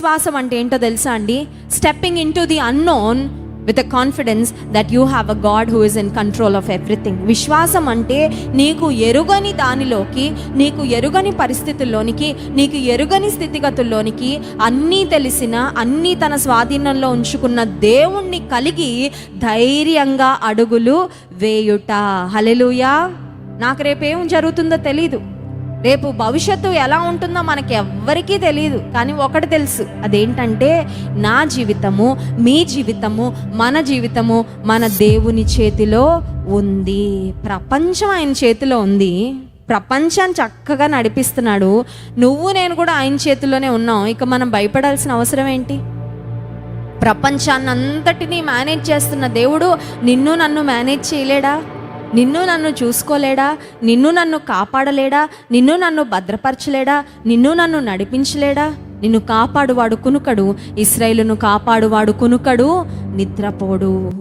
విశ్వాసం అంటే ఏంటో తెలుసా అండి? Stepping in to the unknown with a confidence that you have a God who is in control of everything. విశ్వాసం అంటే నీకు ఎరుగని దానిలోకి, నీకు ఎరుగని పరిస్థితుల్లోనికి, నీకు ఎరుగని స్థితిగతుల్లోనికి అన్నీ తెలిసిన, అన్నీ తన స్వాధీనంలో ఉంచుకున్న దేవుణ్ణి కలిగి ధైర్యంగా అడుగులు వేయుట. హల్లెలూయా. నాకు రేపేం జరుగుతుందో తెలీదు, రేపు భవిష్యత్తు ఎలా ఉంటుందో మనకి ఎవ్వరికీ తెలియదు. కానీ ఒకటి తెలుసు, అదేంటంటే నా జీవితము, మీ జీవితము, మన జీవితము మన దేవుని చేతిలో ఉంది. ప్రపంచం ఆయన చేతిలో ఉంది. ప్రపంచాన్ని చక్కగా నడిపిస్తున్నాడు. నువ్వు నేను కూడా ఆయన చేతిలోనే ఉన్నాం. ఇక మనం భయపడాల్సిన అవసరం ఏంటి? ప్రపంచాన్ని అంతటినీ మేనేజ్ చేస్తున్న దేవుడు నిన్ను నన్ను మేనేజ్ చేయలేడా? నిన్ను నన్ను చూసుకోలేడా? నిన్ను నన్ను కాపాడలేడా? నిన్ను నన్ను భద్రపరచలేడా? నిన్ను నన్ను నడిపించలేడా? నిన్ను కాపాడువాడు కునుకడు, ఇశ్రాయేలును కాపాడువాడు కునుకడు, నిద్రపోడు.